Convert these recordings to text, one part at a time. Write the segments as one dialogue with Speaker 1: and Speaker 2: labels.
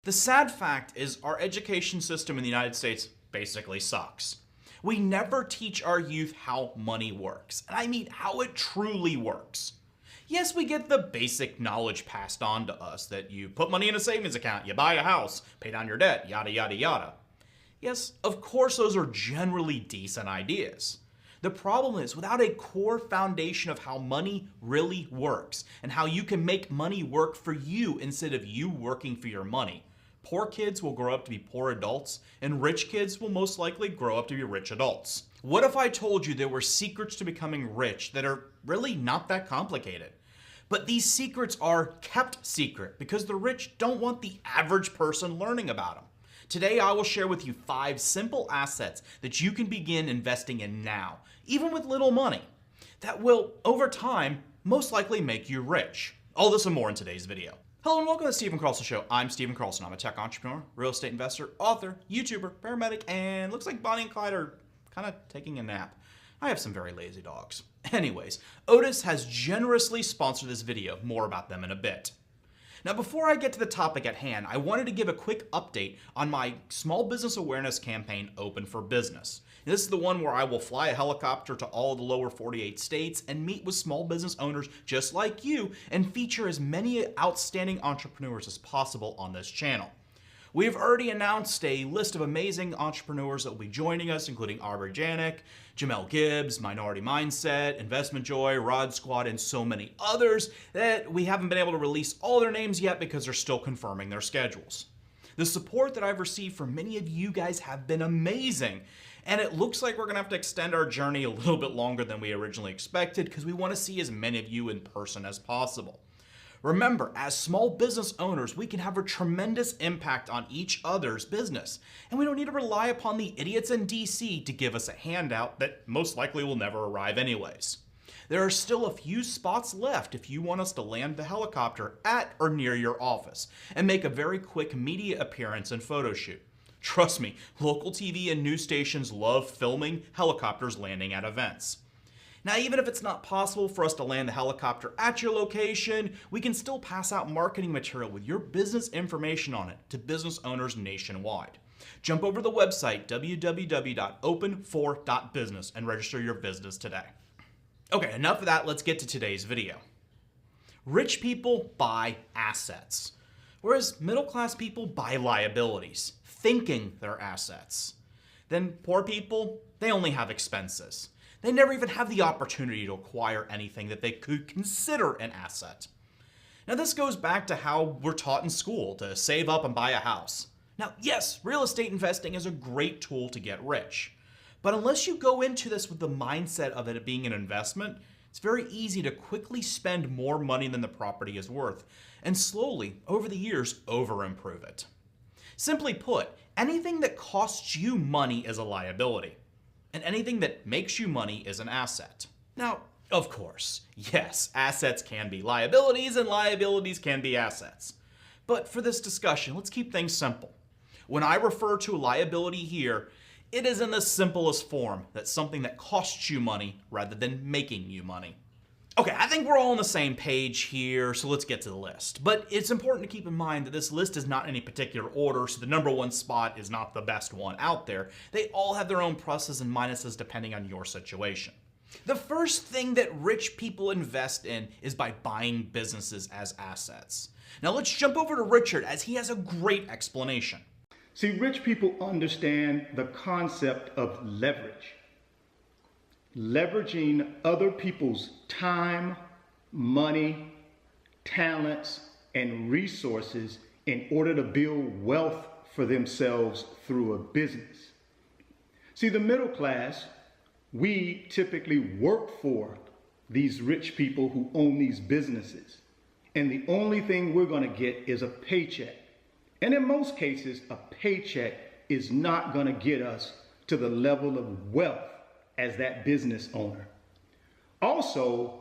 Speaker 1: The sad fact is our education system in the United States basically sucks. We never teach our youth how money works, and I mean how it truly works. Yes, we get the basic knowledge passed on to us that you put money in a savings account, you buy a house, pay down your debt, yada yada yada. Yes, of course those are generally decent ideas. The problem is, without a core foundation of how money really works and how you can make money work for you instead of you working for your money, poor kids will grow up to be poor adults and rich kids will most likely grow up to be rich adults. What if I told you there were secrets to becoming rich that are really not that complicated? But these secrets are kept secret because the rich don't want the average person learning about them. Today I will share with you 5 simple assets that you can begin investing in now, even with little money, that will, over time, most likely make you rich. All this and more in today's video. Hello and welcome to the Stephen Carlson Show. I'm Stephen Carlson. I'm a tech entrepreneur, real estate investor, author, YouTuber, paramedic, and looks like Bonnie and Clyde are kind of taking a nap. I have some very lazy dogs. Anyways, Otis has generously sponsored this video. More about them in a bit. Now, before I get to the topic at hand, I wanted to give a quick update on my small business awareness campaign, Open for Business. This is the one where I will fly a helicopter to all of the lower 48 states and meet with small business owners just like you and feature as many outstanding entrepreneurs as possible on this channel. We have already announced a list of amazing entrepreneurs that will be joining us, including Aubrey Janik, Jamel Gibbs, Minority Mindset, Investment Joy, Rod Squad, and so many others that we haven't been able to release all their names yet because they're still confirming their schedules. The support that I've received from many of you guys have been amazing, and it looks like we're going to have to extend our journey a little bit longer than we originally expected because we want to see as many of you in person as possible. Remember, as small business owners, we can have a tremendous impact on each other's business, and we don't need to rely upon the idiots in DC to give us a handout that most likely will never arrive anyways. There are still a few spots left if you want us to land the helicopter at or near your office and make a very quick media appearance and photo shoot. Trust me, local TV and news stations love filming helicopters landing at events. Now, even if it's not possible for us to land the helicopter at your location, we can still pass out marketing material with your business information on it to business owners nationwide. Jump over to the website www.openfor.business and register your business today. Okay, enough of that, let's get to today's video. Rich people buy assets, whereas middle-class people buy liabilities, thinking they're assets. Then poor people, they only have expenses. They never even have the opportunity to acquire anything that they could consider an asset. Now, this goes back to how we're taught in school to save up and buy a house. Now, yes, real estate investing is a great tool to get rich. But unless you go into this with the mindset of it being an investment, it's very easy to quickly spend more money than the property is worth and slowly, over the years, over-improve it. Simply put, anything that costs you money is a liability. And anything that makes you money is an asset. Now, of course, yes, assets can be liabilities and liabilities can be assets. But for this discussion, let's keep things simple. When I refer to a liability here, it is in the simplest form. That's something that costs you money rather than making you money. Okay, I think we're all on the same page here, so let's get to the list. But it's important to keep in mind that this list is not in any particular order, so the number one spot is not the best one out there. They all have their own pluses and minuses depending on your situation. The first thing that rich people invest in is by buying businesses as assets. Now let's jump over to Richard as he has a great explanation.
Speaker 2: See, rich people understand the concept of leverage. Leveraging other people's time, money, talents, and resources in order to build wealth for themselves through a business. See, the middle class, we typically work for these rich people who own these businesses. And the only thing we're going to get is a paycheck. And in most cases, a paycheck is not going to get us to the level of wealth as that business owner. Also,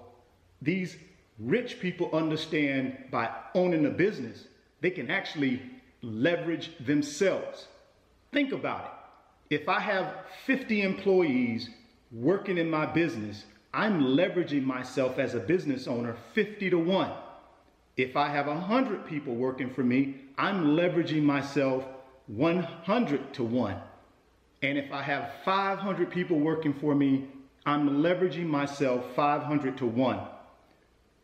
Speaker 2: these rich people understand by owning a business, they can actually leverage themselves. Think about it. If I have 50 employees working in my business, I'm leveraging myself as a business owner 50 to 1. If I have 100 people working for me, I'm leveraging myself 100 to 1. And if I have 500 people working for me, I'm leveraging myself 500 to 1.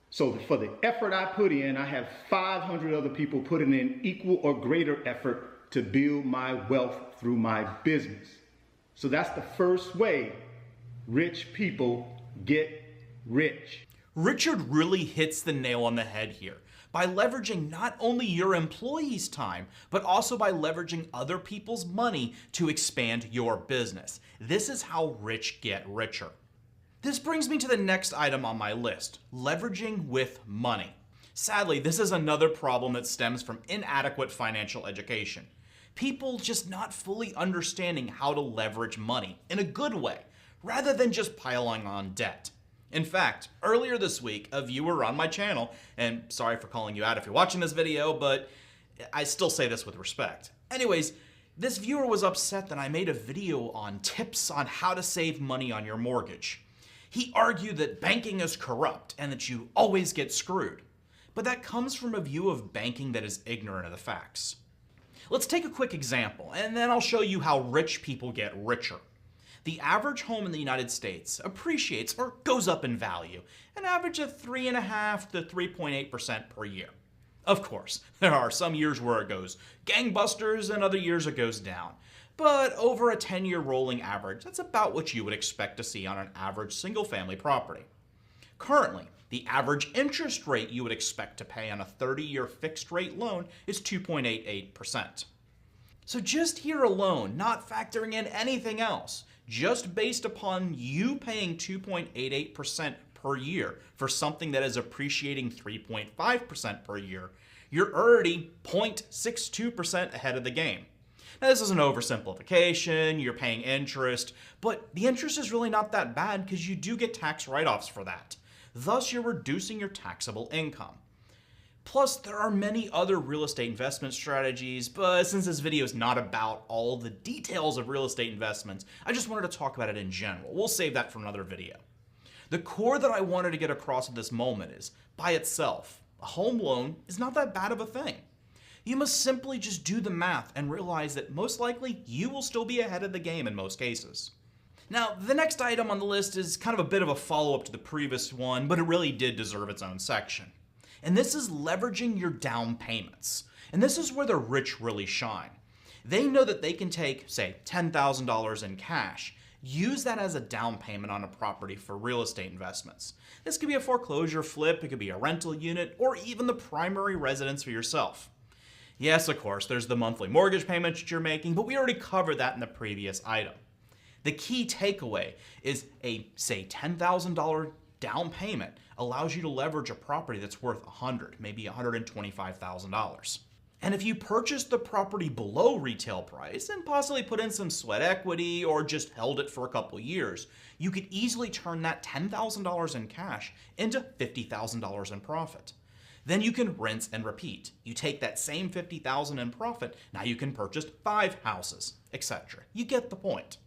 Speaker 2: So for the effort I put in, I have 500 other people putting in equal or greater effort to build my wealth through my business. So that's the first way rich people get rich.
Speaker 1: Richard really hits the nail on the head here by leveraging not only your employees' time, but also by leveraging other people's money to expand your business. This is how rich get richer. This brings me to the next item on my list, leveraging with money. Sadly, this is another problem that stems from inadequate financial education. People just not fully understanding how to leverage money in a good way, rather than just piling on debt. In fact, earlier this week, a viewer on my channel, and sorry for calling you out if you're watching this video, but I still say this with respect. Anyways, this viewer was upset that I made a video on tips on how to save money on your mortgage. He argued that banking is corrupt and that you always get screwed. But that comes from a view of banking that is ignorant of the facts. Let's take a quick example, and then I'll show you how rich people get richer. The average home in the United States appreciates or goes up in value, an average of 3.5% to 3.8% per year. Of course, there are some years where it goes gangbusters and other years it goes down. But over a 10-year rolling average, that's about what you would expect to see on an average single-family property. Currently, the average interest rate you would expect to pay on a 30-year fixed-rate loan is 2.88%. So just here alone, not factoring in anything else, just based upon you paying 2.88% per year for something that is appreciating 3.5% per year, you're already 0.62% ahead of the game. Now, this is an oversimplification, you're paying interest, but the interest is really not that bad because you do get tax write-offs for that. Thus, you're reducing your taxable income. Plus, there are many other real estate investment strategies, but since this video is not about all the details of real estate investments, I just wanted to talk about it in general. We'll save that for another video. The core that I wanted to get across at this moment is, by itself, a home loan is not that bad of a thing. You must simply just do the math and realize that most likely you will still be ahead of the game in most cases. Now, the next item on the list is kind of a bit of a follow-up to the previous one, but it really did deserve its own section. And this is leveraging your down payments. And this is where the rich really shine. They know that they can take, say, $10,000 in cash, use that as a down payment on a property for real estate investments. This could be a foreclosure flip, it could be a rental unit, or even the primary residence for yourself. Yes, of course, there's the monthly mortgage payments that you're making, but we already covered that in the previous item. The key takeaway is a, say, $10,000 down payment allows you to leverage a property that's worth $100,000, maybe $125,000. And if you purchase the property below retail price and possibly put in some sweat equity or just held it for a couple years, you could easily turn that $10,000 in cash into $50,000 in profit. Then you can rinse and repeat. You take that same $50,000 in profit, now you can purchase 5 houses, etc. You get the point.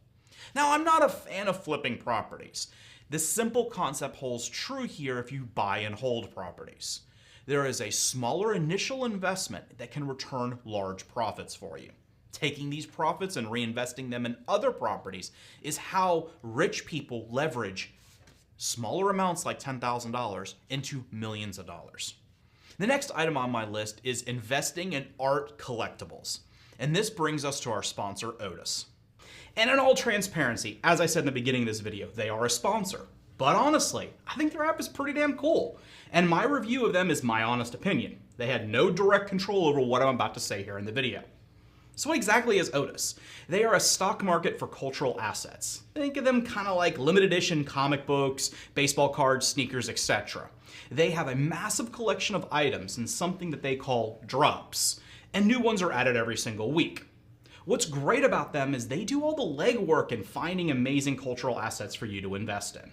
Speaker 1: Now, I'm not a fan of flipping properties. This simple concept holds true here if you buy and hold properties. There is a smaller initial investment that can return large profits for you. Taking these profits and reinvesting them in other properties is how rich people leverage smaller amounts like $10,000 into millions of dollars. The next item on my list is investing in art collectibles. And this brings us to our sponsor, Otis. And in all transparency, as I said in the beginning of this video, they are a sponsor. But honestly, I think their app is pretty damn cool. And my review of them is my honest opinion. They had no direct control over what I'm about to say here in the video. So what exactly is Otis? They are a stock market for cultural assets. Think of them kind of like limited edition comic books, baseball cards, sneakers, etc. They have a massive collection of items in something that they call drops, and new ones are added every single week. What's great about them is they do all the legwork in finding amazing cultural assets for you to invest in.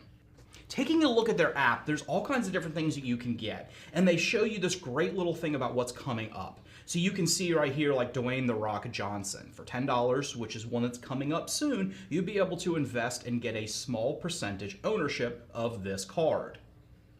Speaker 1: Taking a look at their app, there's all kinds of different things that you can get, and they show you this great little thing about what's coming up. So you can see right here like Dwayne "The Rock" Johnson. For $10, which is one that's coming up soon, you'll be able to invest and get a small percentage ownership of this card.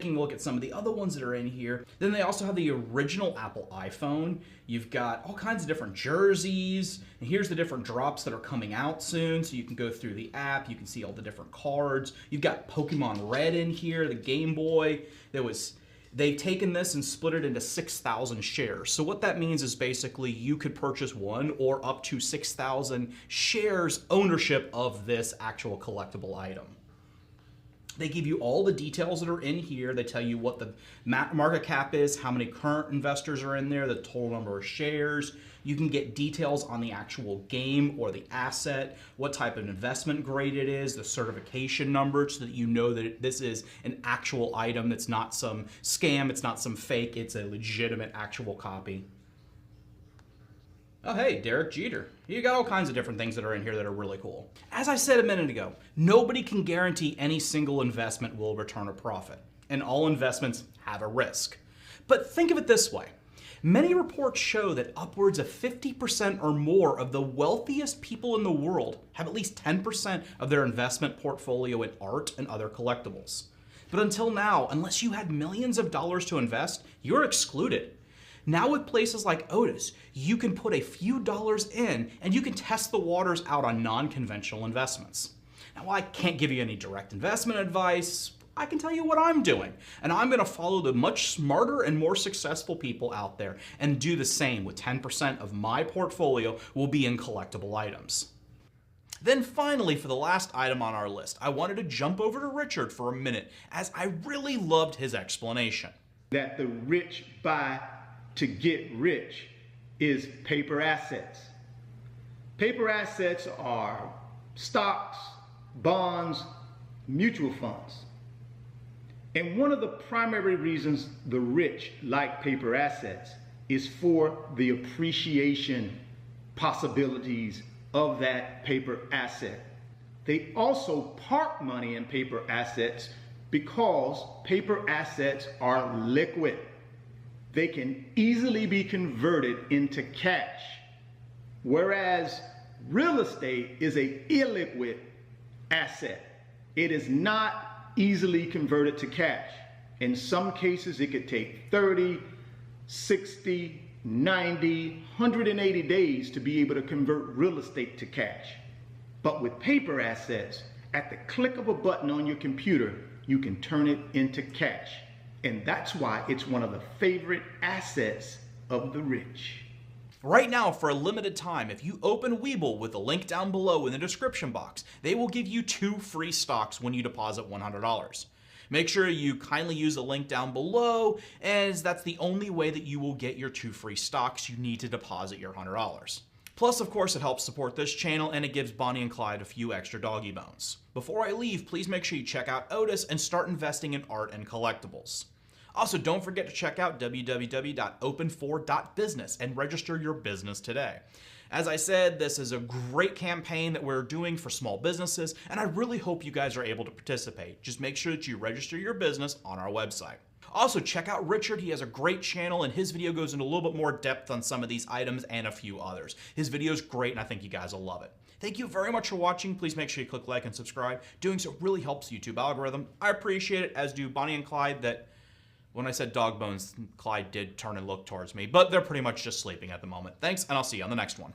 Speaker 1: Taking a look at some of the other ones that are in here. Then they also have the original Apple iPhone. You've got all kinds of different jerseys. And here's the different drops that are coming out soon. So you can go through the app. You can see all the different cards. You've got Pokemon Red in here, the Game Boy. They've taken this and split it into 6,000 shares. So what that means is basically you could purchase one or up to 6,000 shares ownership of this actual collectible item. They give you all the details that are in here. They tell you what the market cap is, how many current investors are in there, the total number of shares. You can get details on the actual game or the asset, what type of investment grade it is, the certification number, so that you know that this is an actual item. That's not some scam, it's not some fake, it's a legitimate actual copy. Oh, hey, Derek Jeter. You got all kinds of different things that are in here that are really cool. As I said a minute ago, nobody can guarantee any single investment will return a profit, and all investments have a risk. But think of it this way. Many reports show that upwards of 50% or more of the wealthiest people in the world have at least 10% of their investment portfolio in art and other collectibles. But until now, unless you had millions of dollars to invest, you're excluded. Now with places like Otis, you can put a few dollars in and you can test the waters out on non-conventional investments. Now, while I can't give you any direct investment advice, I can tell you what I'm doing. And I'm going to follow the much smarter and more successful people out there and do the same with 10% of my portfolio will be in collectible items. Then finally, for the last item on our list, I wanted to jump over to Richard for a minute as I really loved his explanation.
Speaker 2: That the rich buy to get rich is paper assets. Paper assets are stocks, bonds, mutual funds. And one of the primary reasons the rich like paper assets is for the appreciation possibilities of that paper asset. They also park money in paper assets because paper assets are liquid. They can easily be converted into cash, whereas real estate is an illiquid asset. It is not easily converted to cash. In some cases, it could take 30, 60, 90, 180 days to be able to convert real estate to cash. But with paper assets, at the click of a button on your computer, you can turn it into cash. And that's why it's one of the favorite assets of the rich.
Speaker 1: Right now, for a limited time, if you open Webull with the link down below in the description box, they will give you 2 free stocks when you deposit $100. Make sure you kindly use the link down below, as that's the only way that you will get your 2 free stocks. You need to deposit your $100. Plus, of course, it helps support this channel and it gives Bonnie and Clyde a few extra doggy bones. Before I leave, please make sure you check out Otis and start investing in art and collectibles. Also, don't forget to check out www.open4.business and register your business today. As I said, this is a great campaign that we're doing for small businesses, and I really hope you guys are able to participate. Just make sure that you register your business on our website. Also, check out Richard. He has a great channel, and his video goes into a little bit more depth on some of these items and a few others. His video is great, and I think you guys will love it. Thank you very much for watching. Please make sure you click like and subscribe. Doing so really helps the YouTube algorithm. I appreciate it, as do Bonnie and Clyde. That when I said dog bones, Clyde did turn and look towards me, but they're pretty much just sleeping at the moment. Thanks, and I'll see you on the next one.